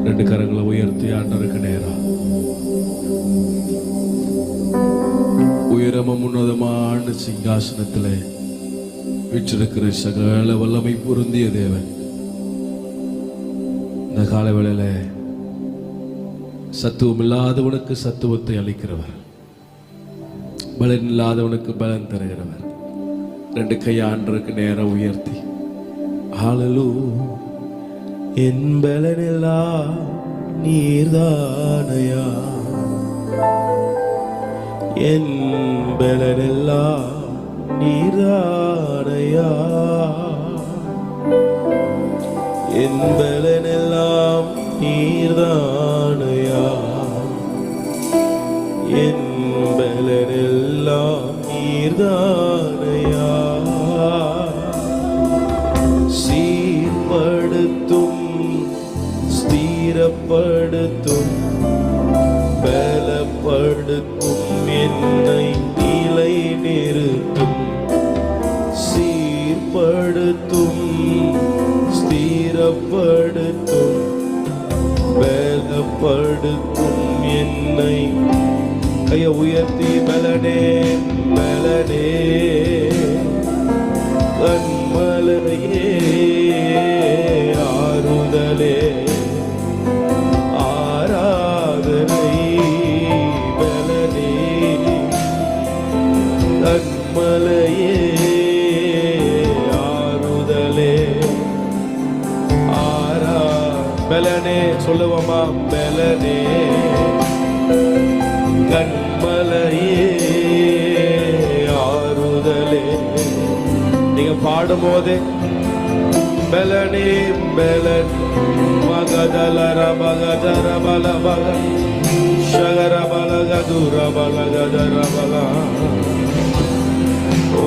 ரெண்டு கரங்களை உயர்த்தி ஆண்டவருக்கு நேரம் உயரமும் உன்னதமான சிங்காசனத்தில் வீற்றிருக்கிற சகல வல்லமை பொருந்திய தேவன் இந்த கால வேளையில சத்துவம் இல்லாதவனுக்கு சத்துவத்தை அளிக்கிறவர், பலன் இல்லாதவனுக்கு பலன் தருகிறவர். ரெண்டு கை ஆண்டவருக்கு நேரம் உயர்த்தி ஹல்லேலூயா. என் பலனெல்லாம் நீர்தானையா, என் பலனெல்லாம் நீர்தானையா, என் பலனெல்லாம் நீர்தானையா, என் பலனெல்லாம் நீர்தானையா. சீர்படுத்தும் ஸ்திரப்படுத்தும் பலப்படுத்தும் என்னை நிலை நிறுத்தும். சீர்படுத்தும் ஸ்திரப்படுத்தும் பலப்படுத்தும் என்னை. கையை உயர்த்தி பலனே பலனே கண்மலையே ஆறுதலே ஆராதனை பலனே கண்மலையே ஆறுதலே பலனே. சொல்லுவோமா? பலனே கண்மலையே ஆறுதலே. நீங்க பாடும் போதே பலனே பலன் மகதலர மகதர பல பல ஷகர பலகதுர பலகதர பல. ஓ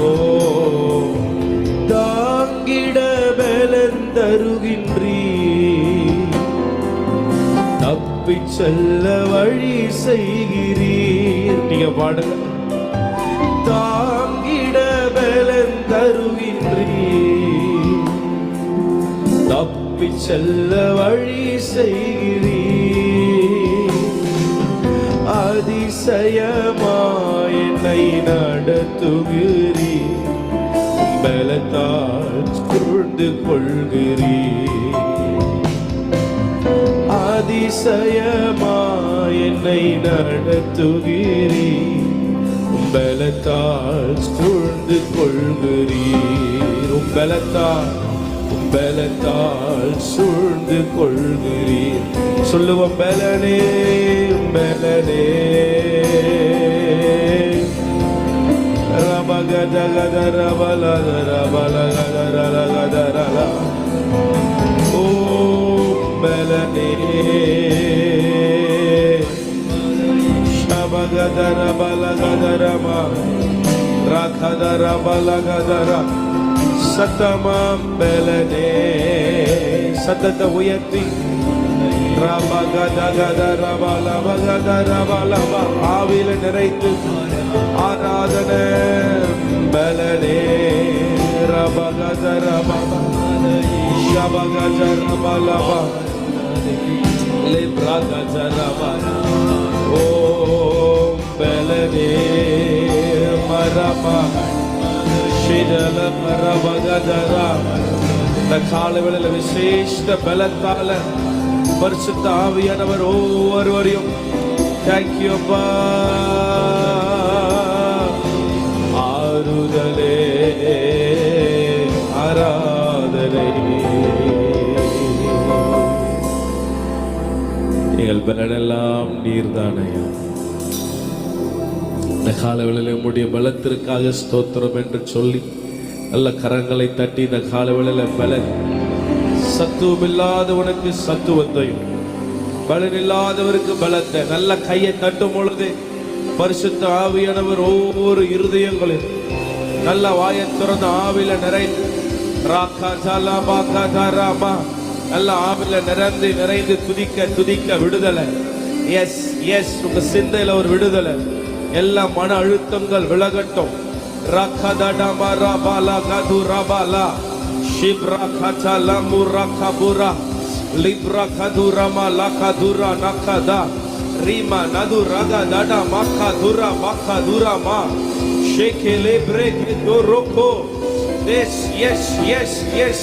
தாங்கிட பலன் தருகின்றீ, தப்பி செல்ல வழி செய்கிறீர். நீங்க பாடுங்க. தாங்கிட பலன் தருகின்றீர், தப்பி செல்ல வழி செய்கிறீர். அதிசயமாய் என்னை நடத்துகிறீர், பலத்தால் சூழ்ந்து கொள்கிறீர். அதிசயமாய் என்னை நடத்துகிறீர், பலத்தால் சூழ்ந்து கொள்கிறீர். பலத்தால் சூழ்ந்து கொள்கிறீர். சொல்லுவோம் பலனே பலனே ரபகதகதர பலகர பலகதரலகதரல. ஓ பலனே ஷபகதர பலகதரமா ரகதர பலகதர. சத்தமாம் பலனே. சத்தத்தை உயர்த்தி ரபகதகதர பலகதர பலப. ஆவில நிறைத்து ஆராதனை பலனே ரபகதர பல ஷபகதர பலப லிப்ரகதர பல. ஓ பலனே மரமா ஷிதல மரபகதர. இந்த காலவேளையில விசேஷ பலத்தால பரிசுத்த ஆவியானவர் ஒவ்வொருவரையும் தேங்க்யூ அப்பா. ஆறுதலே ஆராதனை. எங்கள் பலனெல்லாம் நீர்தானையா. இந்த காலவேளையில உம்முடைய பலத்திற்காக ஸ்தோத்திரம் என்று சொல்லி நல்ல கரங்களை தட்டி இந்த காலவேளையில பலன். சத்துவம் இல்லாதவனுக்கு சத்துவத்தையும் பலன் இல்லாதவருக்கு பலத்தை. நல்ல கையை தட்டும் பொழுது பரிசுத்த ஆவியானவர் ஒவ்வொரு இருதயங்களில் நல்ல வாயை திறந்த ஆவில நிறைந்து நல்ல ஆவில நிறைந்து துதிக்க விடுதலை. எஸ் எஸ் உங்க சிந்தையில ஒரு விடுதலை. எல்லா மன அழுத்தங்கள் விலகட்டும். ரகதடமரபலகதுரபல ஷிப்ரகதலமுரகபுர libra kadurama lakadura nakada rima nadu raga dada makadura makadura ma shekele breke doroko. Yes,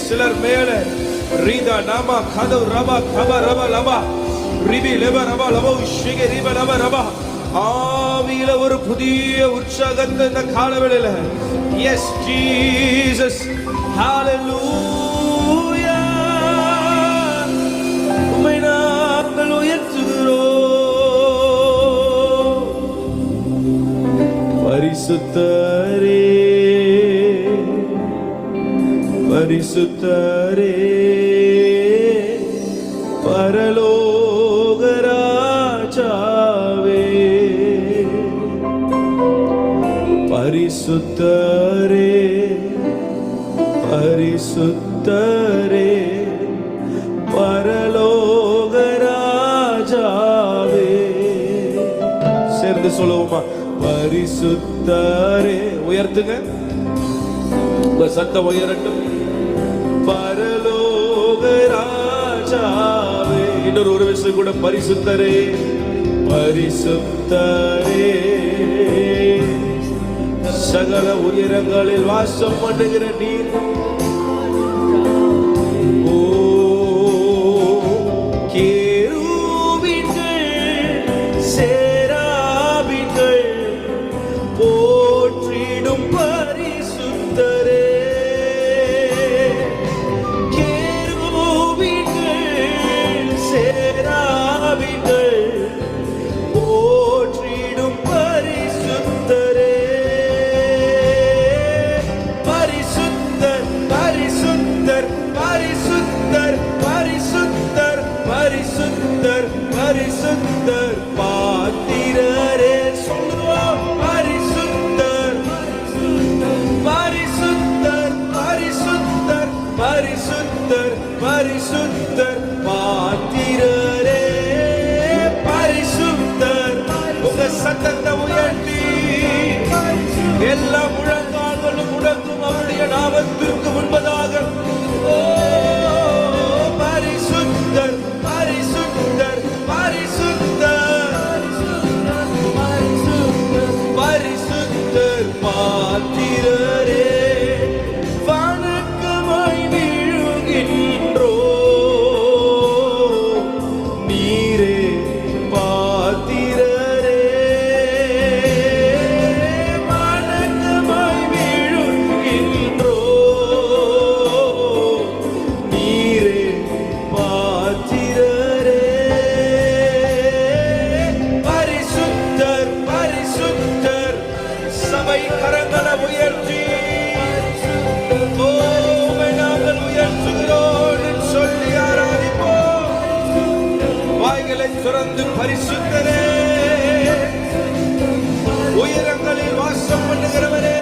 சிலர் மேலே ரீதா நாமா கது ரபா கப ரப லபா ரிபி லெப ரபா லபா ஷிகே ரிப லப ரபா ஆவியில ஒரு புதிய உற்சாகத்தை இந்த காலவேளையில. எஸ் ஜீசஸ் ஹalleluya உம்மை நாங்கள் உயர்த்துகிறோம். பரிசுத்தரே பரிசுத்தரே பரலோக ராஜாவே பரிசுத்தரே பரிசுத்தரே பரலோக ராஜாவே. சேர்ந்து சொல்லுவோமா? பரிசுத்தரே. உயர்த்துங்க, உங்க சத்தம் உயரட்டும். பரலோக ராஜாவே. இன்னொரு ஒரு விஷயம் கூட, பரிசுத்தரே பரிசுத்தரே சகல உயரங்களில் வாசம் பண்ணுகிற நீர். ஓ கேருபீன்கள் சேராபீன்கள் போற்றிடும் பரிசுத்தரே. பரிசுத்தர் பாத்திரரே சொல்லுவோம். பரிசுத்தர் பரிசுத்தர் பரிசுத்தர் பரிசுத்தர் பரிசுத்தர் பாத்திரரே பரிசுத்தர். உங்க சத்தத்தை உயர்த்தி எல்லா முழங்கால்களும் முடங்கும் அவருடைய நாமத்திற்கு முன்பதாக. பரிசுத்தர் பரிசுத்தர் பரிசுத்தர் பரிசுத்தர் பாத்திரரே வணக்கமாய் விழுகின்றோ. நீரே பாத்திரரே வணக்கமாய் விழுகின்றோ. நீரே பாத்திரரே பரிசுத்தர் பரிசுத்தர். சபை கரங்களை உயர்த்தி உம்மை நாங்கள் உயர்த்துகிறோம் சொல்லி ஆராதிப்போம். வாய்களை திறந்து பரிசுத்தரே உயரங்களில் வாசம் பண்ணுகிறவரே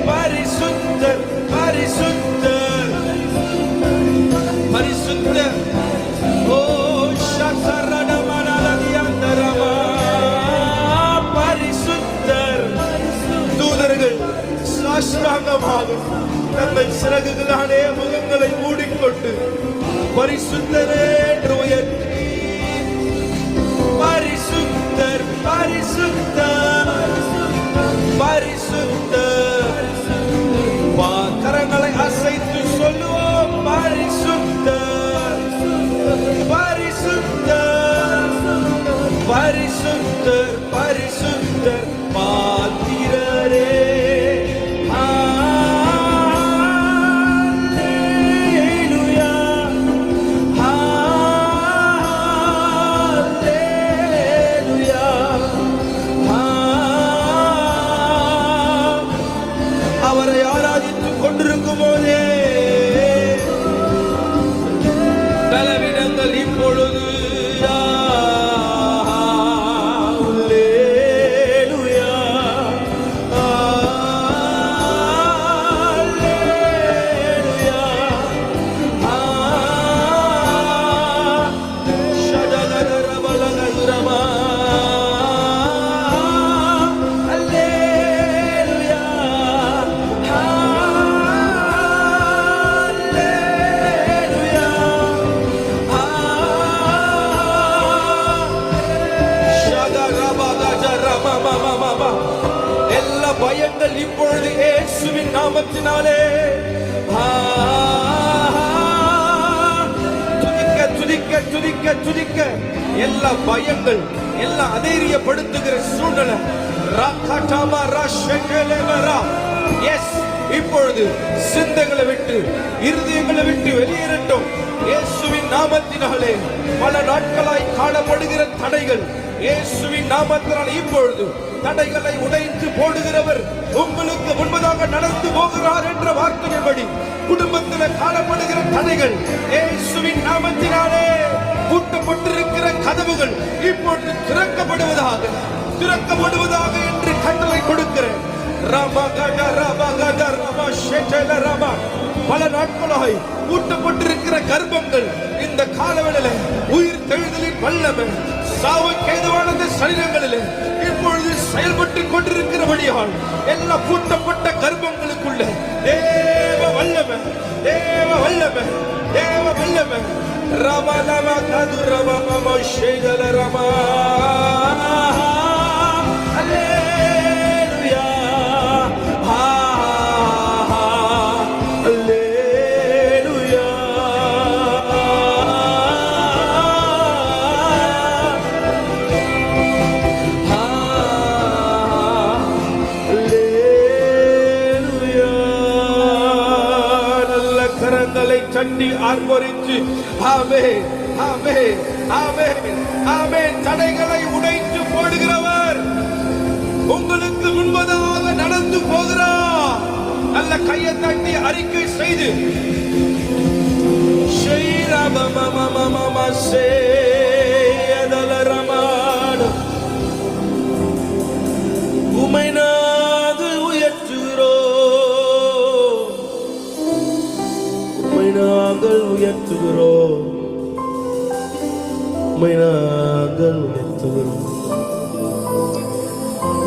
பரிசுத்தர் பரிசுத்தர் பரிசுத்தர். ஓ சத்தரடமனலதியந்தரமா பரிசுத்தர். தூதர்கள் சாஷ்டாங்கமாக தங்கள் சிறகுகளாலே முகங்களை மூடிக்கொண்டு பரிசுத்தரே என்று உயர்த்தி பரிசுத்தர் பரிசுத்தர் பரிசுத்தர். கரங்களை அசைத்து சொல்லுவோம். பரிசுத்தர் பரிசுத்தர் பரிசுத்தர் பரிசுத்தர் பாத்திரரே. ஹல்லேலூயா ஹல்லேலூயா. அவரை ஆராதித்துக் கொண்டிருக்கும் போதே பலவிடங்கள் இப்பொழுது Hallelujah. நாமத்தினாலே துதிக்க துதிக்க துதிக்க எல்லா பயங்கள், எல்லா அதைரியப்படுத்துகிற சூழ்நிலை இப்பொழுது சிந்தைகளை விட்டு, இருதயங்களை விட்டு வெளியேறட்டும் இயேசுவின் நாமத்தினாலே. பல நாட்களாய் காணப்படுகிற தடைகள் இயேசுவின் நாமத்தினால் இப்பொழுது தடைகளை உடைத்து போடுகிறவர் உங்களுக்கு முன்பதாக நடந்து போகிறார் என்ற வார்த்தையின்படி குடும்பத்தில் காணப்படுகிற தடைகள் இயேசுவின் நாமத்தினாலே, பூட்டப்பட்டிருக்கிற கதவுகள் இப்பொழுது திறக்கப்படுவதாக என்று கட்டளை கொடுக்கிறேன். பல நாட்களாய் பூட்டப்பட்டிருக்கிற கர்ப்பங்கள் இந்த காலவேளையில் உயிர் தெழுதலின் வல்லமை, சாவுக்கு ஏதுவான சரீரங்களில் இப்பொழுது செயல்பட்டுக் கொண்டிருக்கிறபடியால் எல்லா பூட்டப்பட்ட கர்ப்பங்களுக்குள்ள தேவ வல்லமை, தேவ வல்லமை, தேவ வல்லமை. ரம ரம கது ரம மம ஷேதல ரம. அல்லேலூயா, அல்லேலூயா. நல்ல கரங்களை தட்டி ஆர்ப்பரித்து ஆமென், ஆமென், ஆமென், ஆமென். தடைகளை உடைத்து போடுகிறவர் உங்களுக்கு முன்பதாக நடந்து போகிறார். நல்ல கையை தட்டி அறிக்கை செய்து உம்மை நாங்கள் உயர்த்துகிறோம், உம்மை நாங்கள் உயர்த்துகிறோம், உம்மை நாங்கள் உயர்த்துகிறோம்,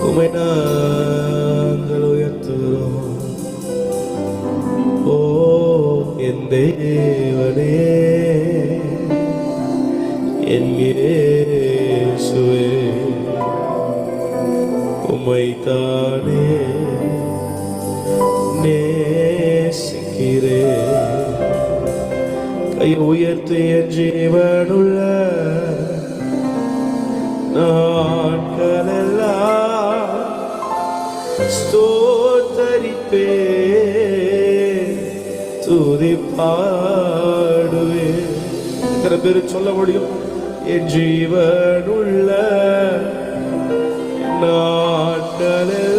உம்மை நாங்கள் உயர்த்துகிறோம். ஓ என் தேவனே, என் இயேசுவே, உம்மைத்தானே நேசிக்கிறேன். கை உயர்த்து என் ஜீவனுள்ள நாட்களெல்லாம் ஸ்தோத்தரிப்பே, துதி பாடுவே. எத்தனை பேர் சொல்ல முடியும்? என் ஜீவனுள்ள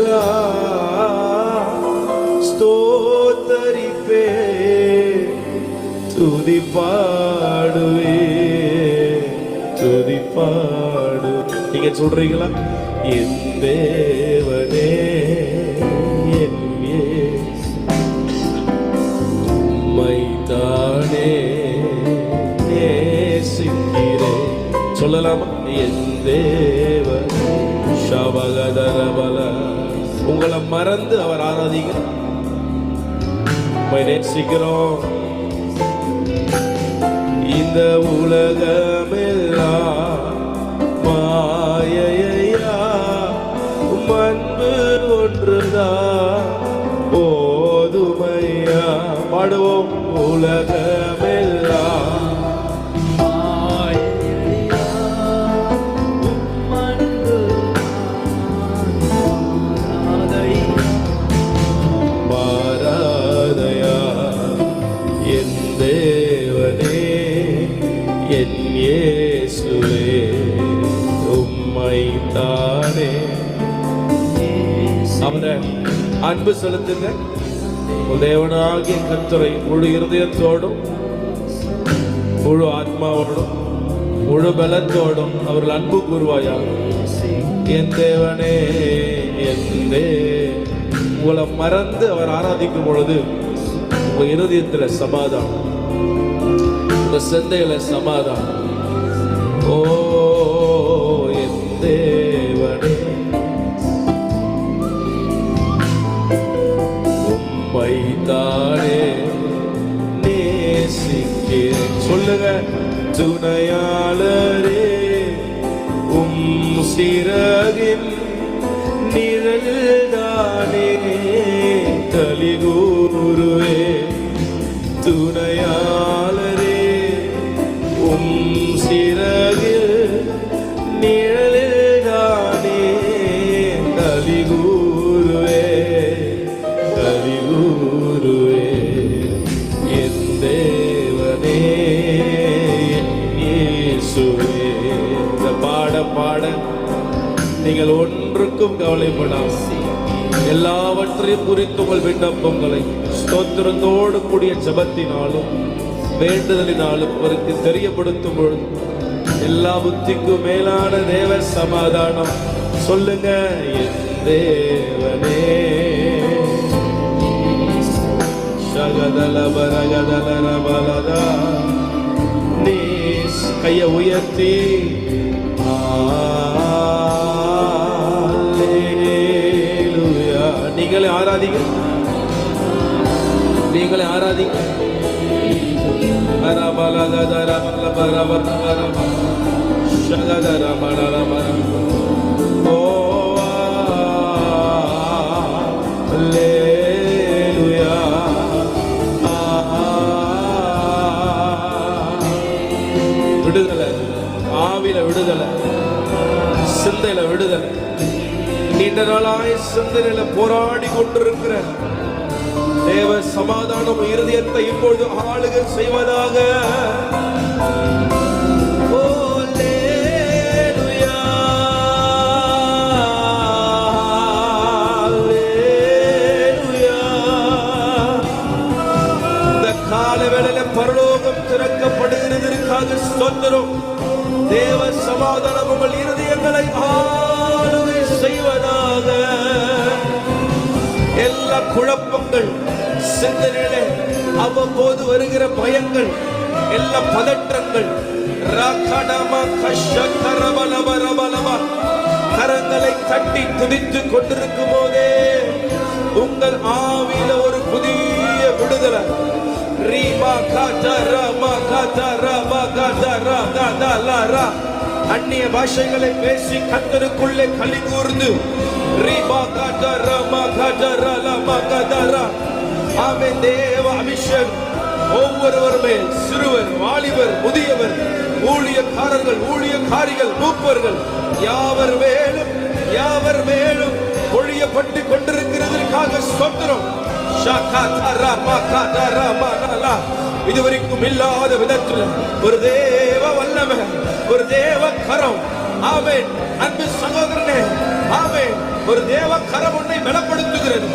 நாட்களெல்லாம் ஸ்தோத்தரிப்பே, துதி பாடுவே, துதி பாடு. நீங்க சொல்றீங்களா? என் தேவனே, என் உம்மைத்தானே நேசிக்கிறேன். சொல்லலாமா? என் தேவனே. ஷபகதரபல. உங்களை மறந்து அவர் ஆராதிக்கிறார். உம்மை நேசிக்கிறோம். இந்த உலகமெல்லாம் மாயையா, அன்பு ஒன்றுதான் போதுமையா. பாடுவோம். உலகமெல்லாம் மாறாதையா. என் தேவனே, என் இயேசுவே, உம்மைத்தானே. அவரை அன்பு செலுத்துங்க. தேவனாகிய கர்த்தரை முழு இருதயத்தோடும், முழு ஆத்மாவோடும், முழு பலத்தோடும் அவர்கள் அன்பு கூறுவாயா. என் தேவனே, என் உங்களை மறந்து அவர் ஆராதிக்கும் பொழுது உங்க இருதயத்துல சமாதானம், உங்க சிந்தையில சமாதானம். ஓ என் தேவனே, உம்மைத்தானே நேசிக்கிறேன். சொல்லுங்க. துணையாளரே, சிறகின் நிழல்தானே கலிகூருவே துணையாளரே உம் சிறகு நிழலில்தானே கலிகூருவே கலிகூருவே என் தேவனே என் இயேசுவே. இந்த பாட நீங்கள் ஒன்றுக்கும் கவலைப்படாமல் எல்லாவற்றையும் குறித்து உங்கள் விண்ணப்பங்களை ஸ்தோத்திரத்தோடு கூடிய ஜெபத்தினாலும் வேண்டுதலினாலும் அவருக்கு தெரியப்படுத்தும் பொழுது எல்லா புத்திக்கும் மேலான தேவ சமாதானம் சொல்லுங்க. என் தேவனே சகதல பரகதல பலதா நீ கையை உயர்த்தி நீங்களே ஆராதிங்க, நீங்களே ஆராதிங்க. விடுதலை, ஆவில விடுதலை, சிந்தையில விடுதலை. நீண்ட நாளாய் சிந்தனையில போராடி கொண்டிருக்கிற தேவ சமாதானம் இருதயத்தை இப்பொழுது ஆளுகை செய்வதாக. இந்த கால வேளையில பரலோகம் திறக்கப்படுகிறதற்காக ஸ்தோத்திரம். தேவ சமாதானம் உங்கள் இருதயங்களை ஆளுகை செய்வதாக. எல்லா குழப்பங்கள் சிந்தனையிலே அவ்வப்போது வருகிற பயங்கள், எல்லா பதற்றங்கள் கரங்களை தட்டி துதித்துக் கொண்டிருக்கும் போதே உங்கள் ஆவியில ஒரு புதிய விடுதலை. அந்நிய பாஷைகளை பேசி கர்த்தருக்குள்ளே களி கூர்ந்து தேவ அபிஷேகம் ஒவ்வொருவர் மேல், சிறுவர், வாலிபர், முதியவர், ஊழியக்காரர்கள், ஊழியக்காரிகள், மூப்பர்கள் யாவர் மேலும் பொழியப்பட்டு கொண்டிருக்கிறதற்காக ஸ்தோத்திரம். இதுவரைக்கும் இல்லாத விதத்தில் ஒரு தேவ வல்லமை, ஒரு தேவ கரம். ஆமென். அன்பு சகோதரனே, ஆமென். ஒரு தேவ கரம் உன்னை பலப்படுத்துகிறது.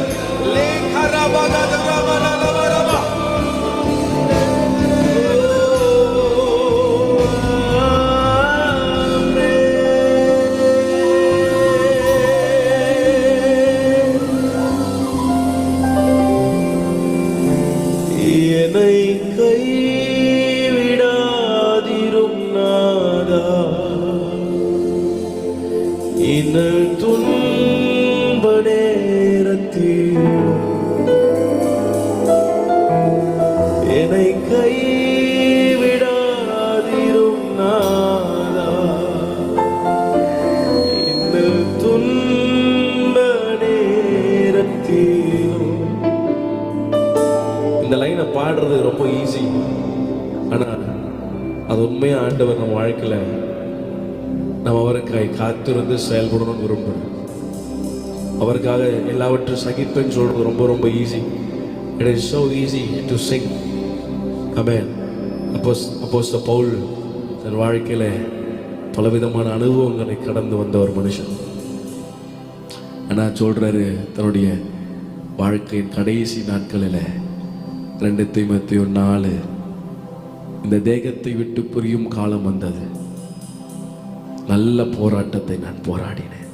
என்னை கைவிடாதிரும் நாதா, இன்னல் துன்ப நேரத்தில் என்னை கைவிடாதிரும் நாதா, இன்னல் துன்ப நேரத்தில். இந்த லைனை பாடுறது ரொம்ப ஈஸி, ஆனா அது உண்மையா ஆண்டவர் நம்ம வாழ்க்கையில நம்ம அவருக்காக காத்திருந்து செயல்படணும்னு விரும்புகிறோம். அவருக்காக எல்லாவற்றையும் சகிப்பேன்னு சொல்றது ரொம்ப ரொம்ப easy. It is so easy to sing. ஆமென். அப்போஸ்தலன் பவுல் தன் வாழ்க்கையில பலவிதமான அனுபவங்களை கடந்து வந்த ஒரு மனுஷன். ஆனா சொல்றாரு தன்னுடைய வாழ்க்கையின் கடைசி நாட்களில் 2 தீமோத்தேயு 4 இந்த தேகத்தை விட்டு பிரியும் காலம் வந்தது. நல்ல போராட்டத்தை நான் போராடினேன்.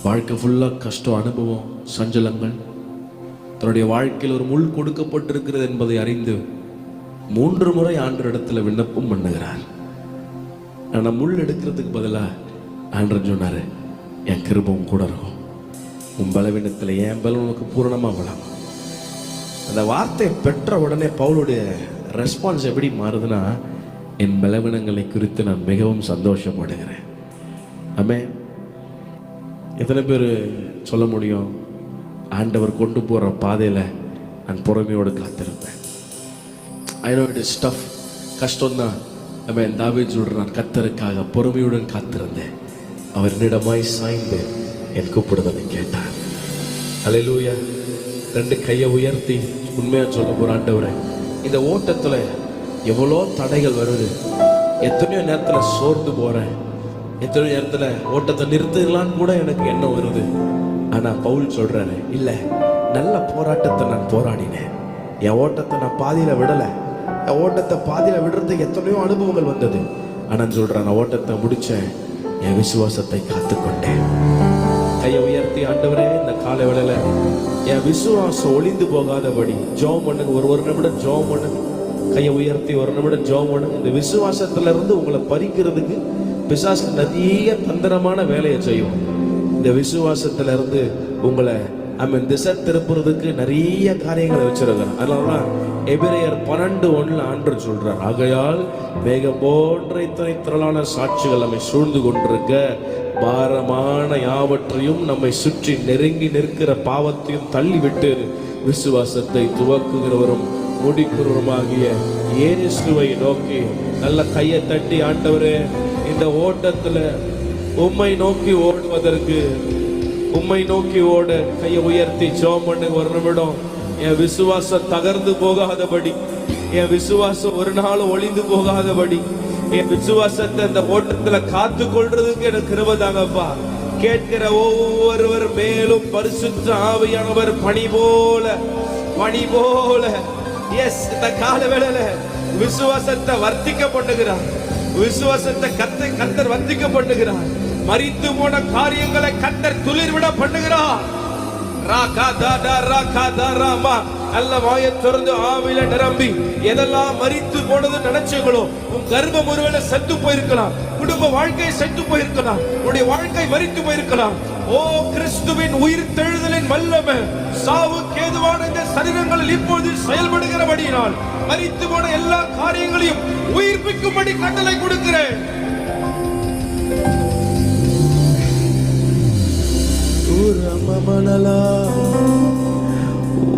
வாழ்க்கை ஃபுல்லா கஷ்டம், அனுபவம், சஞ்சலங்கள். தன்னுடைய வாழ்க்கையில் ஒரு முள் கொடுக்கப்பட்டிருக்கிறது என்பதை அறிந்து 3 முறை ஆண்டவரிடத்துல விண்ணப்பம் பண்ணுகிறார். ஆனா முள் எடுக்கிறதுக்கு பதிலாக ஆண்டவர் சொன்னாரு, என் கிருபம் கூட இருக்கும், உன் பலவீனத்தில் என் பலம் உனக்கு பூரணமா விளங்கும். அந்த வார்த்தையை பெற்ற உடனே பவுலுடைய ரெஸ்பான்ஸ் எப்படி மாறுதுன்னா, என் பலவீனங்களை குறித்து நான் மிகவும் சந்தோஷப்படுகிறேன். ஆமென். எத்தனை பேர் சொல்ல முடியும், ஆண்டவர் கொண்டு போகிற பாதையில் நான் பொறுமையோடு காத்திருப்பேன். I know it is tough, கஷ்டம்தான். நம்ம தாவீது சொல்றான், கர்த்தருக்காக பொறுமையுடன் காத்திருந்தேன், அவர் என்னிடமாய் சாய்ந்து என் கூப்பிடுதலை கேட்டார். அல்லேலூயா. 2 கையை உயர்த்தி உண்மையாக சொல்ல போகிற ஆண்டவரே, இந்த ஓட்டத்தில் எவ்வளோ தடைகள் வருது, எத்தனையோ நேரத்தில் சோர்ந்து போகிறேன், எத்தனையோ நேரத்தில் ஓட்டத்தை நிறுத்திடலான்னு கூட எனக்கு எண்ணம் வருது. ஆனால் பவுல் சொல்கிறாரு, இல்லை, நல்ல போராட்டத்தை நான் போராடினேன், என் ஓட்டத்தை நான் பாதியில் விடலை. என் ஓட்டத்தை பாதியில் விடுறதுக்கு எத்தனையோ அனுபவங்கள் வந்தது. ஆனால் சொல்கிறேன், நான் ஓட்டத்தை முடித்தேன், என் விசுவாசத்தை காத்துக்கொண்டேன். கையை உயர்த்தி ஆண்டவரே, இந்த காலை வேளையில என் விசுவாசம் ஒளிந்து போகாதபடி ஜெபம் பண்ணுங்க. ஒரு நிமிடம் ஜெபம் பண்ணுங்க. கையை உயர்த்தி ஒரு நிமிடம் ஜெபம் பண்ணுங்க. இந்த விசுவாசத்துல இருந்து உங்களை பறிக்கிறதுக்கு பிசாசு நிறைய தந்திரமான வேலையை செய்யும். இந்த விசுவாசத்துல இருந்து உங்களை திசை திருப்புறதுக்கு நிறைய காரியங்களை வச்சிருக்கிறார். அதனாலதான் எபிரேயர் 12:1 ஆண்டவர் சொல்றார், ஆகையால் மேகம் போன்ற இத்தனை திரளான சாட்சிகள் நம்மை சூழ்ந்து கொண்டிருக்க, பாரமான யாவற்றையும் நம்மை சுற்றி நெருங்கி நிற்கிற பாவத்தையும் தள்ளிவிட்டு விசுவாசத்தை துவக்குகிறவரும் முடிக்கிறவருமாகிய இயேசுவை நோக்கி நல்ல கையை தட்டி, ஆண்டவரே, இந்த ஓட்டத்துல உம்மை நோக்கி ஓடுவதற்கு, உம்மை நோக்கி ஓட கையை உயர்த்தி ஜெபம் பண்ணுங்க. ஒரு நிமிடம். என் விசுவாசம் தகர்ந்து போகாதபடி, என் விசுவாசம் ஒரு நாள் ஒளிந்து போகாதபடி, என் விசுவாசத்தை அந்த ஓட்டத்துல காத்து கொள்றதுக்கு எனக்கு கிருபை தாங்கப்பா. கேட்கிற ஒவ்வொருவர் மேலும் பரிசுத்த ஆவியானவர் பனி போல எஸ் இந்த கால வேளையில விசுவாசத்தை வர்த்திக்க பண்ணுகிறார். விசுவாசத்தை கர்த்தர் வர்த்திக்க பண்ணுகிறார். மரித்து போன காரியங்களை கர்த்தர் துளிர்விட பண்ணுகிறார். நல்ல வாயை திறந்து ஆவில நிரம்பி எதெல்லாம் மரித்து போனது நினைச்சீங்களோ, உன் கர்ப்பம் ஒருவேளை செத்து போயிருக்கலாம், குடும்ப வாழ்க்கை செத்து போயிருக்கலாம், உன்னுடைய வாழ்க்கை மரித்து போயிருக்கலாம். ஓ, கிறிஸ்துவின் உயிர் தெழுதலின் வல்லமை சாவுக்கு ஏதுவான இந்த சரீரங்களில் இப்பொழுது செயல்படுகிறபடியினால் மரித்து போன எல்லா காரியங்களையும் உயிர்ப்பிக்கும்படி கட்டளை கொடுக்கிறேன்.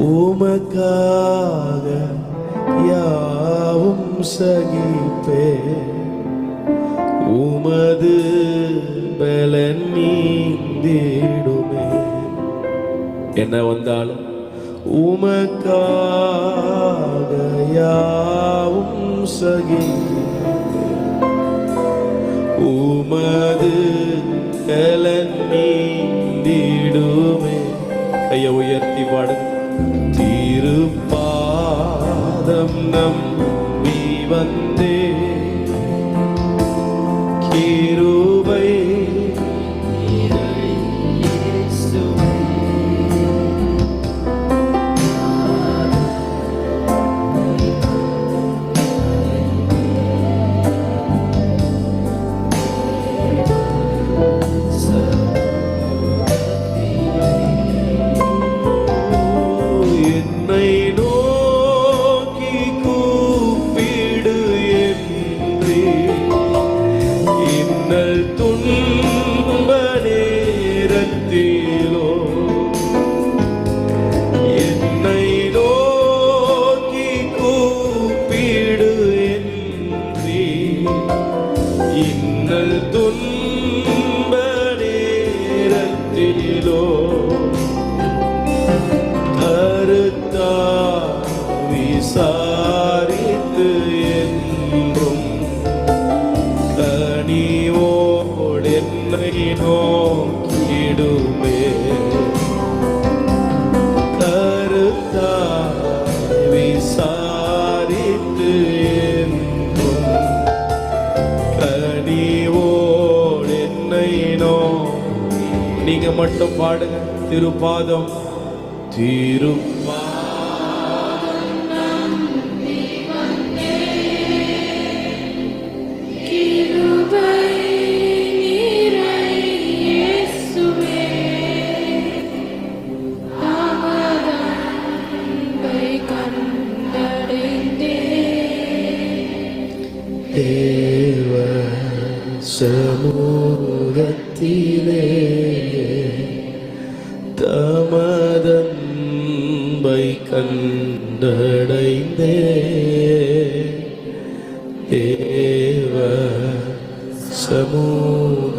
உமக்காக யாவும் சகிப்பே, உமது பலன் நீந்திடுமே. என்ன வந்தாலும் உமக்காக யாவும் சகிப்பே, உமது பலன் நீந்திடுமே. கையை உயர்த்தி பாடுங்க. திருப்பாதம் நம்பி வந்தே, கிருபை விசாரித்து என்றும் கனிவோடு என்னை நோக்கிடுமே. கருத்தா விசாரித்து என்றும் கனிவோடு என்னை நீங்க மட்டும் பாடுங்க. திருப்பாதம் தேவ சமூகத்திலே தமதன் கண்டடைந்தே தேவ சமூகத்திலே.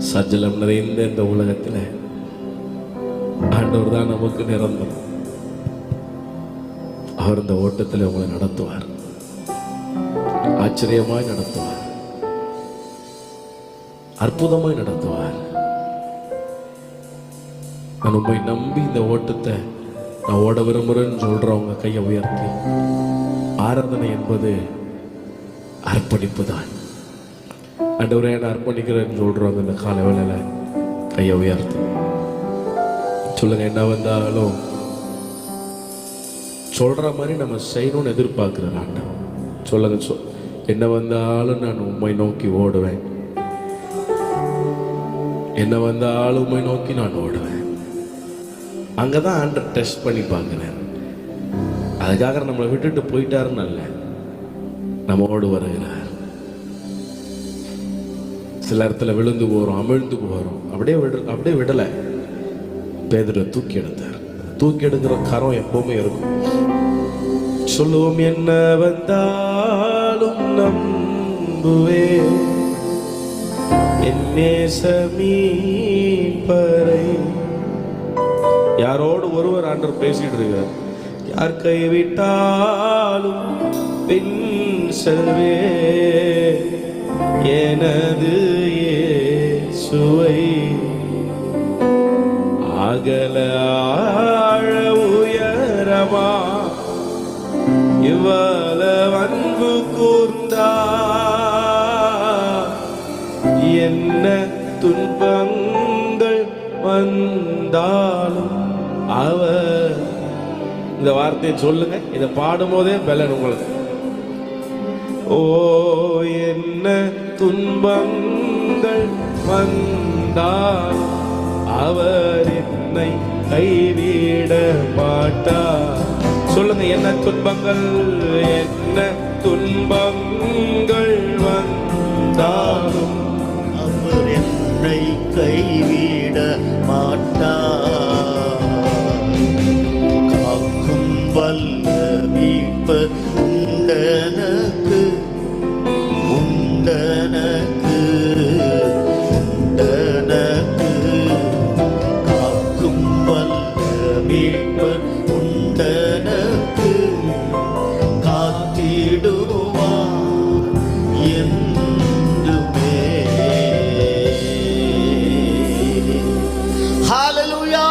சஞ்சலம் நிறைந்த இந்த உலகத்தில் ஆண்டவர் தான் நமக்கு நிரந்தரம். அவர் இந்த ஓட்டத்தில் உங்களை நடத்துவார், ஆச்சரியமாய் நடத்துவார், அற்புதமாய் நடத்துவார். நான் உண்மை நம்பி இந்த ஓட்டத்தை நான் ஓட விரும்புகிறேன்னு சொல்றவங்க கையை உயர்த்தி. ஆராதனை என்பது அர்ப்பணிப்பு தான். ஆண்டவரே நான் அர்ப்பணிக்கிறேன்னு சொல்றவங்க இந்த கால வேளையில கையை உயர்த்தி சொல்லுங்க. என்ன வந்தாலும் சொல்ற மாதிரி நம்ம செய்யணும்னு எதிர்பார்க்கிறேன் ஆண்டவர். சொல்லுங்க, என்ன வந்தாலும் நான் உண்மை நோக்கி ஓடுவேன், என்ன வந்தாலும் உண்மை நோக்கி நான் ஓடுவேன். அங்கதான் ஆண்டவர் டெஸ்ட் பண்ணி பார்க்கிறேன். அதுக்காக நம்மளை விட்டுட்டு போயிட்டாருன்னு அல்ல, நம்மோடு வருகிறார். சில இடத்துல விழுந்து போறோம், அமிழ்ந்து போறோம், அப்படியே விடலை. பேதுருவை தூக்கி எடுத்தார். தூக்கி எடுக்கிற கரம் எப்பவுமே இருக்கும். சொல்லுவோம், என்ன வந்தாலும் நம்புவே என் நேசமீட்பரை. யாரோடு ஒருவர் ஆண்டவர் பேசிட்டு இருக்கார். யார் கைவிட்டாலும் பின் செல்வே எனது இயேசுவை. அகல ஆழ உயரமா இவ்வளவு அன்பு கூர்ந்தா. என்ன துன்பங்கள் வந்தாலும் அவர். இந்த வார்த்தையை சொல்லுங்க, இதை பாடும் போதே பலன் உங்களுக்கு. ஓ என்ன துன்பங்கள் வந்தால் அவர் என்னை கைவிட மாட்டார். சொல்லுங்க, என்ன துன்பங்கள், என்ன துன்பங்கள் வந்தாலும் அவர் என்னை கைவிட மாட்டார். காக்கும் வல்ல மீட்பர் உண்டனக்கு, உண்டனக்கு, உண்டனக்கு. காக்கும் வல்ல மீட்பர் உண்டனக்கு, காத்திடுவார் என்றுமே. ஹல்லேலூயா.